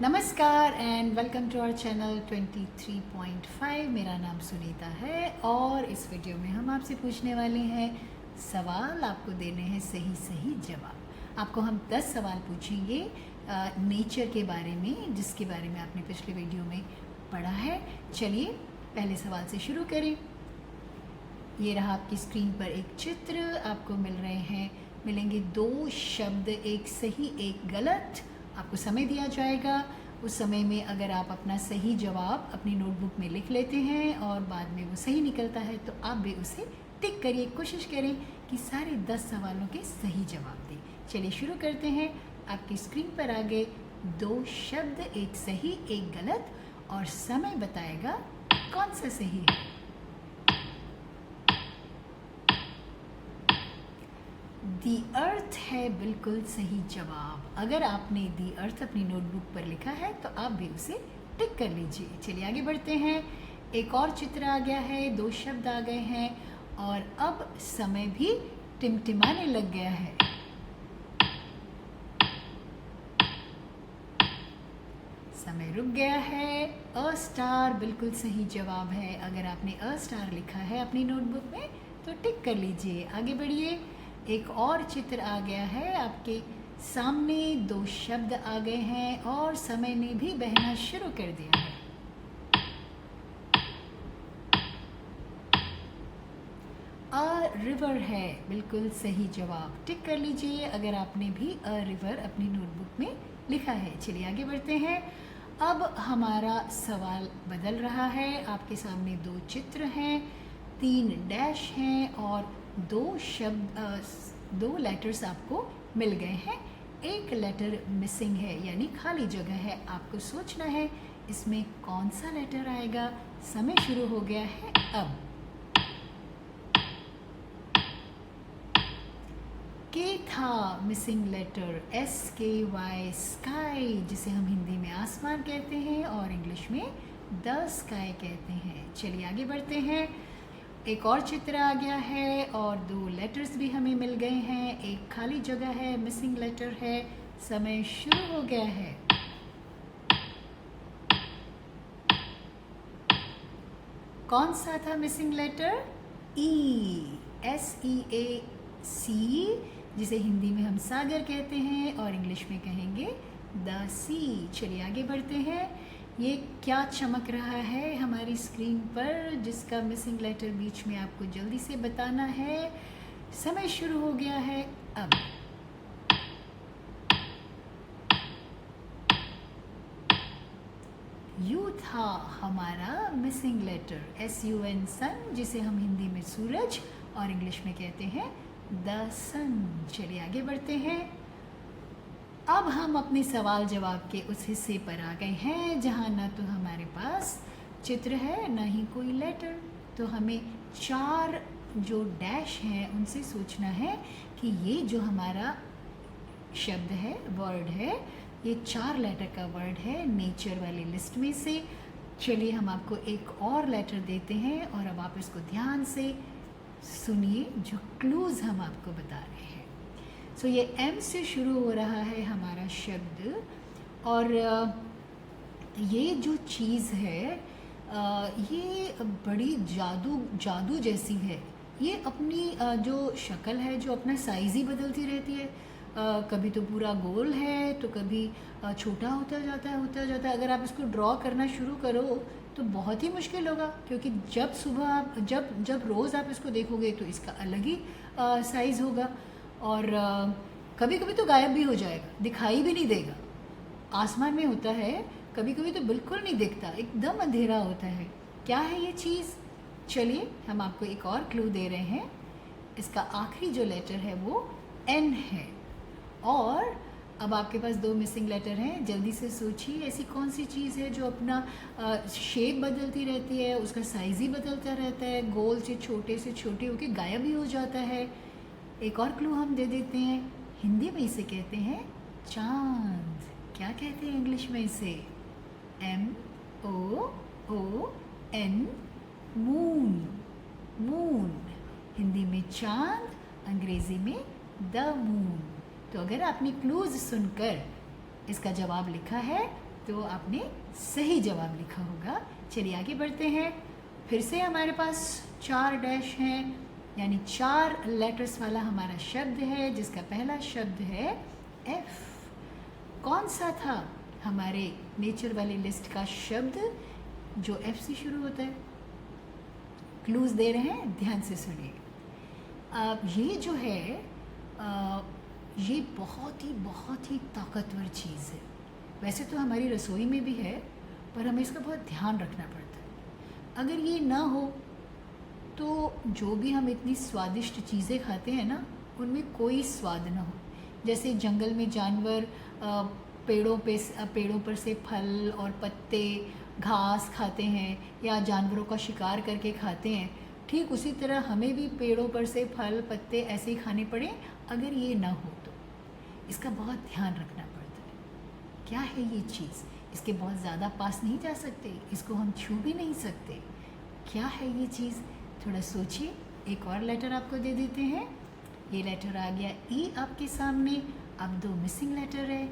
नमस्कार and welcome to our channel 23.5। मेरा नाम सुनीता है और इस वीडियो में हम आपसे पूछने वाले हैं सवाल, आपको देने हैं सही सही जवाब। आपको हम 10 सवाल पूछेंगे नेचर के बारे में, जिसके बारे में आपने पिछले वीडियो में पढ़ा है। चलिए पहले सवाल से शुरू करें। ये रहा आपकी स्क्रीन पर एक चित्र, आपको मिलेंगे 2 शब्द, एक सही एक गलत। आपको समय दिया जाएगा। उस समय में अगर आप अपना सही जवाब अपनी नोटबुक में लिख लेते हैं और बाद में वो सही निकलता है तो आप भी उसे टिक करिए। कोशिश करें कि सारे 10 सवालों के सही जवाब दें। चलिए शुरू करते हैं। आपकी स्क्रीन पर आगे 2 शब्द, एक सही एक गलत, और समय बताएगा कौन सा सही है। दी अर्थ है बिल्कुल सही जवाब। अगर आपने दी अर्थ अपनी नोटबुक पर लिखा है तो आप भी उसे टिक कर लीजिए। चलिए आगे बढ़ते हैं। एक और चित्र आ गया है, 2 शब्द आ गए हैं और अब समय भी टिमटिमाने लग गया है। समय रुक गया है। अ स्टार बिल्कुल सही जवाब है। अगर आपने अ स्टार लिखा है अपनी नोटबुक में तो टिक कर लीजिए। आगे बढ़िए। एक और चित्र आ गया है आपके सामने, 2 शब्द आ गए हैं और समय ने भी बहना शुरू कर दिया है। अ रिवर है बिल्कुल सही जवाब। टिक कर लीजिए अगर आपने भी अ रिवर अपनी नोटबुक में लिखा है। चलिए आगे बढ़ते हैं। अब हमारा सवाल बदल रहा है। आपके सामने 2 चित्र हैं, 3 डैश हैं और 2 लेटर्स आपको मिल गए हैं। एक लेटर मिसिंग है यानी खाली जगह है। आपको सोचना है इसमें कौन सा लेटर आएगा। समय शुरू हो गया है अब। के था मिसिंग लेटर, SKY, स्काई, जिसे हम हिंदी में आसमान कहते हैं और इंग्लिश में द स्काई कहते हैं। चलिए आगे बढ़ते हैं। एक और चित्र आ गया है और 2 लेटर्स भी हमें मिल गए हैं। एक खाली जगह है, मिसिंग लेटर है। समय शुरू हो गया है। कौन सा था मिसिंग लेटर? ई, SEAC, जिसे हिंदी में हम सागर कहते हैं और इंग्लिश में कहेंगे द सी। चलिए आगे बढ़ते हैं। ये क्या चमक रहा है हमारी स्क्रीन पर, जिसका मिसिंग लेटर बीच में आपको जल्दी से बताना है। समय शुरू हो गया है अब। यू था हमारा मिसिंग लेटर, SUN, सन, जिसे हम हिंदी में सूरज और इंग्लिश में कहते हैं द सन। चलिए आगे बढ़ते हैं। अब हम अपने सवाल जवाब के उस हिस्से पर आ गए हैं जहाँ ना तो हमारे पास चित्र है ना ही कोई लेटर। तो हमें 4 जो डैश हैं उनसे सोचना है कि ये जो हमारा शब्द है, वर्ड है, ये 4 लेटर का वर्ड है नेचर वाली लिस्ट में से। चलिए हम आपको एक और लेटर देते हैं और अब आप इसको ध्यान से सुनिए जो क्लूज़ हम आपको बता रहे हैं। सो ये M से शुरू हो रहा है हमारा शब्द और ये जो चीज़ है ये बड़ी जादू जैसी है। ये अपनी जो शक्ल है, जो अपना साइज़ ही बदलती रहती है। कभी तो पूरा गोल है तो कभी छोटा होता जाता है। अगर आप इसको ड्रॉ करना शुरू करो तो बहुत ही मुश्किल होगा, क्योंकि जब सुबह आप जब रोज़ आप इसको देखोगे तो इसका अलग ही साइज़ होगा और कभी कभी तो गायब भी हो जाएगा, दिखाई भी नहीं देगा। आसमान में होता है, कभी कभी तो बिल्कुल नहीं दिखता, एकदम अंधेरा होता है। क्या है ये चीज़? चलिए हम आपको एक और क्लू दे रहे हैं। इसका आखिरी जो लेटर है वो N है और अब आपके पास 2 मिसिंग लेटर हैं। जल्दी से सोचिए ऐसी कौन सी चीज़ है जो अपना शेप बदलती रहती है, उसका साइज़ ही बदलता रहता है, गोल से छोटे होके गायब भी हो जाता है। एक और क्लू हम दे देते हैं। हिंदी में इसे कहते हैं चांद। क्या कहते हैं इंग्लिश में इसे? MOON, moon. हिंदी में चांद, अंग्रेज़ी में द मून। तो अगर आपने क्लूज सुनकर इसका जवाब लिखा है तो आपने सही जवाब लिखा होगा। चलिए आगे बढ़ते हैं। फिर से हमारे पास 4 डैश हैं, यानी 4 लेटर्स वाला हमारा शब्द है, जिसका पहला शब्द है एफ। कौन सा था हमारे नेचर वाली लिस्ट का शब्द जो एफ से शुरू होता है? क्लूज दे रहे हैं, ध्यान से सुनिए। ये जो है ये बहुत ही ताकतवर चीज़ है। वैसे तो हमारी रसोई में भी है, पर हमें इसका बहुत ध्यान रखना पड़ता है। अगर ये ना हो तो जो भी हम इतनी स्वादिष्ट चीज़ें खाते हैं ना, उनमें कोई स्वाद ना हो। जैसे जंगल में जानवर पेड़ों पर से फल और पत्ते, घास खाते हैं या जानवरों का शिकार करके खाते हैं, ठीक उसी तरह हमें भी पेड़ों पर से फल पत्ते ऐसे ही खाने पड़े। अगर ये ना हो तो इसका बहुत ध्यान रखना पड़ता है। क्या है ये चीज़? इसके बहुत ज़्यादा पास नहीं जा सकते, इसको हम छू भी नहीं सकते। क्या है ये चीज़? थोड़ा सोचिए। एक और लेटर आपको दे देते हैं। ये लेटर आ गया ई आपके सामने। अब 2 मिसिंग लेटर है।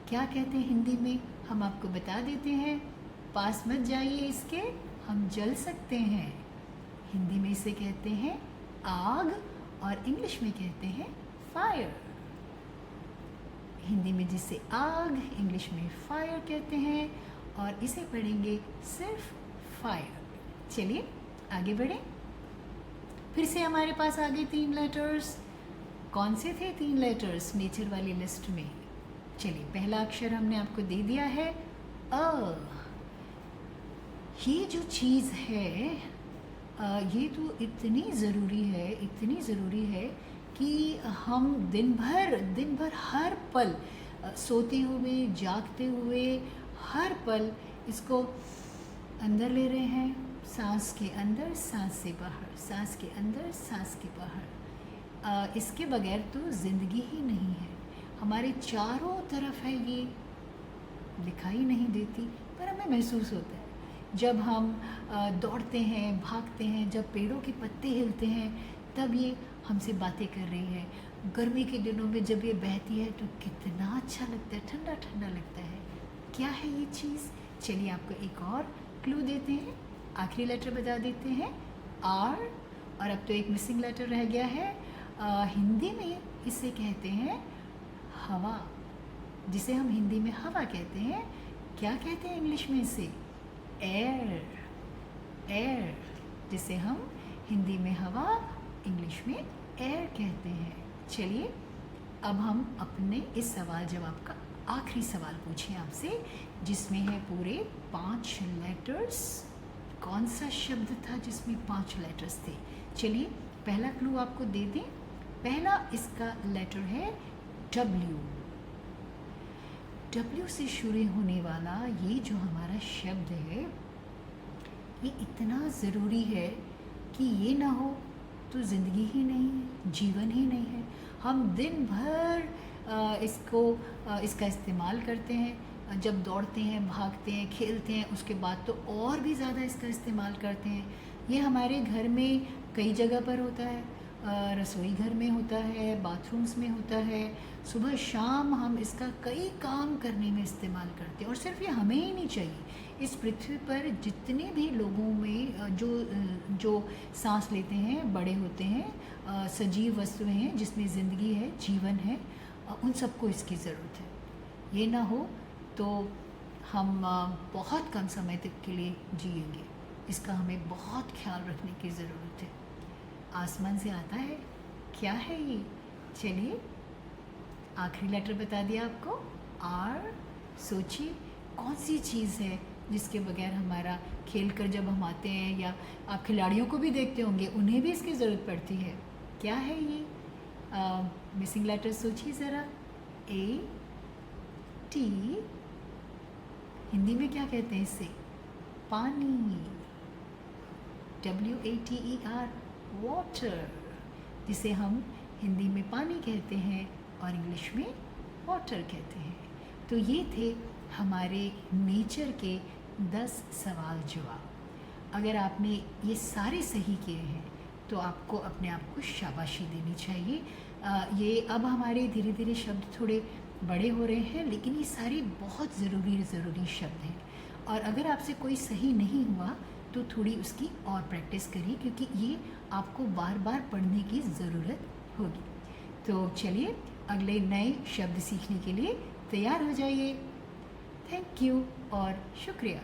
क्या कहते हैं हिंदी में? हम आपको बता देते हैं। पास मत जाइए इसके, हम जल सकते हैं। हिंदी में इसे कहते हैं आग और इंग्लिश में कहते हैं फायर। हिंदी में जिसे आग, इंग्लिश में फायर कहते हैं, और इसे पढ़ेंगे सिर्फ फायर। चलिए आगे बढ़ें। फिर से हमारे पास आगे 3 लेटर्स। कौन से थे 3 लेटर्स नेचर वाली लिस्ट में? चलिए, पहला अक्षर हमने आपको दे दिया है अ। ये जो चीज़ है ये तो इतनी ज़रूरी है कि हम दिन भर हर पल सोते हुए जागते हुए हर पल इसको अंदर ले रहे हैं। सांस के अंदर, सांस से बाहर, सांस के अंदर, सांस के बाहर। इसके बगैर तो ज़िंदगी ही नहीं है। हमारे चारों तरफ है, ये दिखाई नहीं देती पर हमें महसूस होता है। जब हम दौड़ते हैं, भागते हैं, जब पेड़ों के पत्ते हिलते हैं, तब ये हमसे बातें कर रही है। गर्मी के दिनों में जब ये बहती है तो कितना अच्छा लगता है, ठंडा ठंडा लगता है। क्या है ये चीज़? चलिए आपको एक और क्लू देते हैं। आखिरी लेटर बता देते हैं आर, और अब तो एक मिसिंग लेटर रह गया है। हिंदी में इसे कहते हैं हवा, जिसे हम हिंदी में हवा कहते हैं। क्या कहते हैं इंग्लिश में इसे? एयर। एयर, जिसे हम हिंदी में हवा, इंग्लिश में एयर कहते हैं। चलिए अब हम अपने इस सवाल जवाब का आखिरी सवाल पूछें आपसे, जिसमें है पूरे 5 लेटर्स। कौन सा शब्द था जिसमें 5 लेटर्स थे? चलिए पहला क्लू आपको दे दें। पहला इसका लेटर है डब्ल्यू। डब्ल्यू से शुरू होने वाला ये जो हमारा शब्द है, ये इतना ज़रूरी है कि ये ना हो तो ज़िंदगी ही नहीं है, जीवन ही नहीं है। हम दिन भर इसका इस्तेमाल करते हैं। जब दौड़ते हैं, भागते हैं, खेलते हैं, उसके बाद तो और भी ज़्यादा इसका इस्तेमाल करते हैं। ये हमारे घर में कई जगह पर होता है। रसोई घर में होता है, बाथरूम्स में होता है। सुबह शाम हम इसका कई काम करने में इस्तेमाल करते हैं। और सिर्फ ये हमें ही नहीं चाहिए, इस पृथ्वी पर जितने भी लोगों में जो सांस लेते हैं, बड़े होते हैं, सजीव वस्तुएं हैं जिसमें ज़िंदगी है, जीवन है, उन सबको इसकी ज़रूरत है। ये ना हो तो हम बहुत कम समय तक के लिए जिएंगे। इसका हमें बहुत ख्याल रखने की ज़रूरत है। आसमान से आता है। क्या है ये? चलिए आखिरी लेटर बता दिया आपको, आर। सोचिए कौन सी चीज़ है जिसके बगैर हमारा खेल कर जब हम आते हैं, या आप खिलाड़ियों को भी देखते होंगे, उन्हें भी इसकी ज़रूरत पड़ती है। क्या है ये? मिसिंग लेटर सोचिए ज़रा। ए टी, हिंदी में क्या कहते हैं इसे? पानी। WATER, वाटर, जिसे हम हिंदी में पानी कहते हैं और इंग्लिश में वाटर कहते हैं। तो ये थे हमारे नेचर के 10 सवाल जवाब। अगर आपने ये सारे सही किए हैं तो आपको अपने आप को शाबाशी देनी चाहिए। ये अब हमारे धीरे धीरे शब्द थोड़े बड़े हो रहे हैं, लेकिन ये सारे बहुत ज़रूरी शब्द हैं। और अगर आपसे कोई सही नहीं हुआ तो थोड़ी उसकी और प्रैक्टिस करिए, क्योंकि ये आपको बार बार पढ़ने की ज़रूरत होगी। तो चलिए अगले नए शब्द सीखने के लिए तैयार हो जाइए। थैंक यू और शुक्रिया।